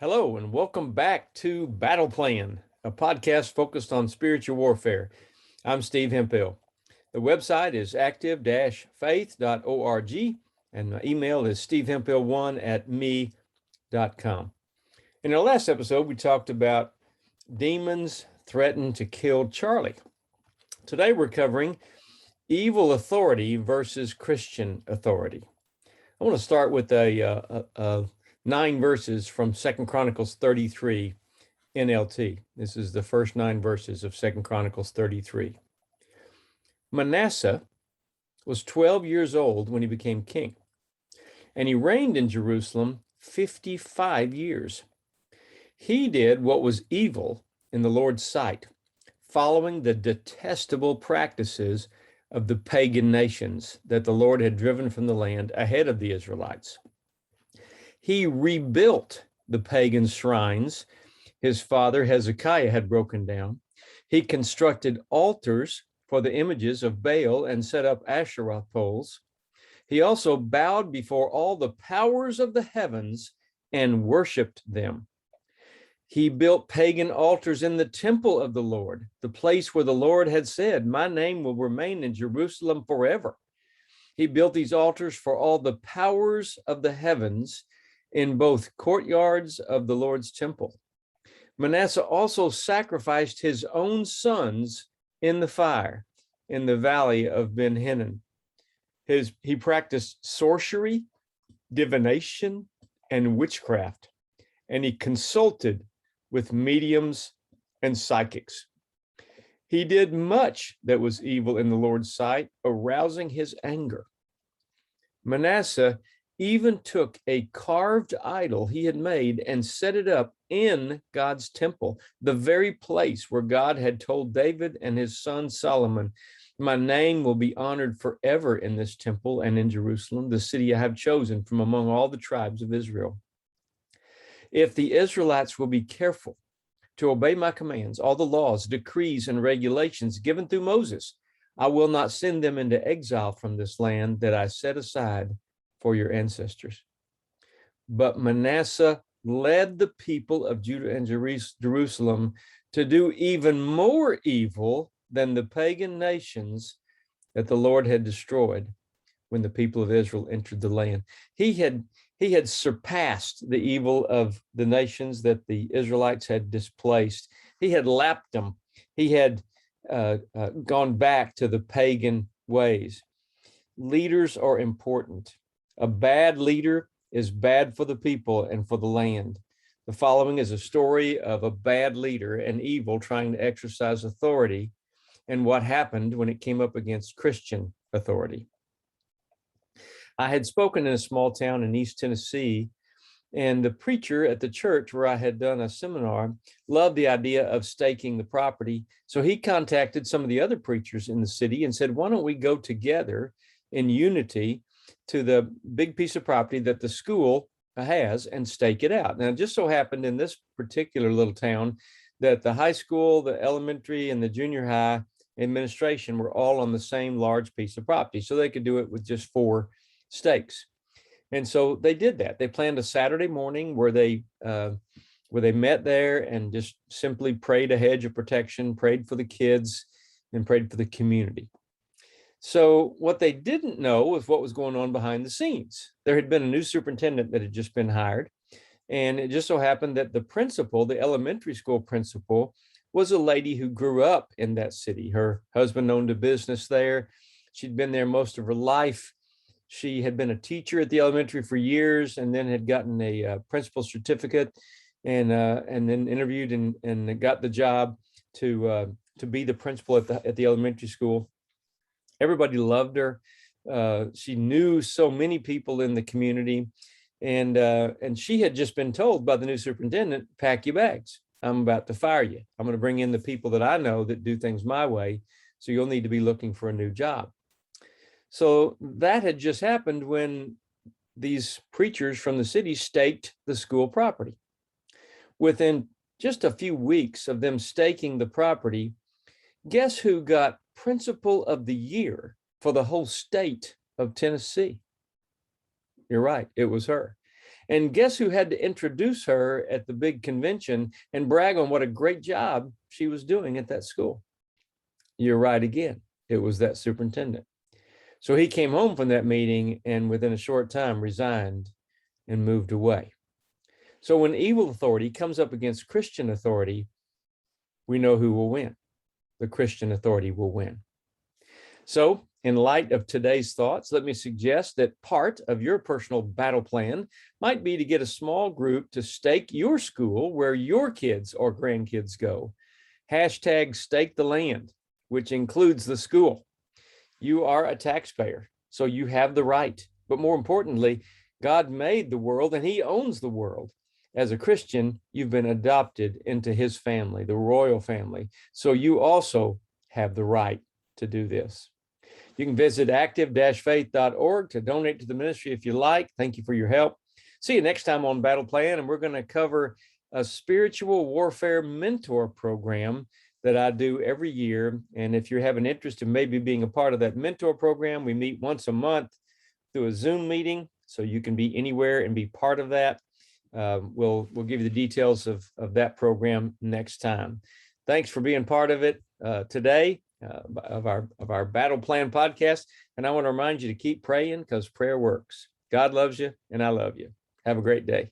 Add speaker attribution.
Speaker 1: Hello, and welcome back to Battle Plan, a podcast focused on spiritual warfare. I'm Steve Hemphill. The website is active-faith.org, and my email is stevehemphill1@me.com. In our last episode, we talked about demons threaten to kill Charlie. Today, we're covering evil authority versus Christian authority. I want to start with 9 verses from 2 Chronicles 33 NLT. This is the first 9 verses of 2 Chronicles 33. Manasseh was 12 years old when he became king, and he reigned in Jerusalem 55 years. He did what was evil in the Lord's sight, following the detestable practices of the pagan nations that the Lord had driven from the land ahead of the Israelites. He rebuilt the pagan shrines his father Hezekiah had broken down. He constructed altars for the images of Baal and set up Asherah poles. He also bowed before all the powers of the heavens and worshiped them. He built pagan altars in the temple of the Lord, the place where the Lord had said, "My name will remain in Jerusalem forever." He built these altars for all the powers of the heavens in both courtyards of the Lord's temple. Manasseh also sacrificed his own sons in the fire in the valley of Ben Hinnom. He practiced sorcery, divination, and witchcraft, and he consulted with mediums and psychics. He did much that was evil in the Lord's sight, arousing his anger. Manasseh even took a carved idol he had made and set it up in God's temple, the very place where God had told David and his son Solomon, "My name will be honored forever in this temple and in Jerusalem, the city I have chosen from among all the tribes of Israel. If the Israelites will be careful to obey my commands, all the laws, decrees, and regulations given through Moses, I will not send them into exile from this land that I set aside for your ancestors." But Manasseh led the people of Judah and Jerusalem to do even more evil than the pagan nations that the Lord had destroyed when the people of Israel entered the land. He had surpassed the evil of the nations that the Israelites had displaced. He had lapped them. He had gone back to the pagan ways. Leaders are important. A bad leader is bad for the people and for the land. The following is a story of a bad leader and evil trying to exercise authority and what happened when it came up against Christian authority. I had spoken in a small town in East Tennessee, and the preacher at the church where I had done a seminar loved the idea of staking the property. So he contacted some of the other preachers in the city and said, "Why don't we go together in unity to the big piece of property that the school has and stake it out?" Now, it just so happened in this particular little town that the high school, the elementary, and the junior high administration were all on the same large piece of property, so they could do it with just 4 stakes. And so they did that. They planned a Saturday morning where they met there and just simply prayed a hedge of protection, prayed for the kids, and prayed for the community. So what they didn't know was what was going on behind the scenes. There had been a new superintendent that had just been hired, and it just so happened that the principal, the elementary school principal, was a lady who grew up in that city. Her husband owned a business there. She'd been there most of her life. She had been a teacher at the elementary for years and then had gotten a principal certificate and then interviewed and got the job to be the principal at the elementary school. Everybody loved her. She knew so many people in the community, and she had just been told by the new superintendent, "Pack your bags. I'm about to fire you. I'm going to bring in the people that I know that do things my way. So you'll need to be looking for a new job." So that had just happened when these preachers from the city staked the school property. Within just a few weeks of them staking the property, guess who got Principal of the Year for the whole state of Tennessee? You're right, it was her. And guess who had to introduce her at the big convention and brag on what a great job she was doing at that school? You're right again. It was that superintendent. So he came home from that meeting and within a short time resigned and moved away. So when evil authority comes up against Christian authority, we know who will win. The Christian authority will win. So in light of today's thoughts, let me suggest that part of your personal battle plan might be to get a small group to stake your school where your kids or grandkids go. Hashtag stake the land, which includes the school. You are a taxpayer, so you have the right. But more importantly, God made the world and he owns the world. As a Christian, you've been adopted into his family, the royal family. So you also have the right to do this. You can visit active-faith.org to donate to the ministry if you like. Thank you for your help. See you next time on Battle Plan, and we're going to cover a spiritual warfare mentor program that I do every year. And if you have an interest in maybe being a part of that mentor program, we meet once a month through a Zoom meeting, so you can be anywhere and be part of that. We'll give you the details of that program next time. Thanks for being part of it today. Of our Battle Plan podcast. And I want to remind you to keep praying because prayer works. God loves you and I love you. Have a great day.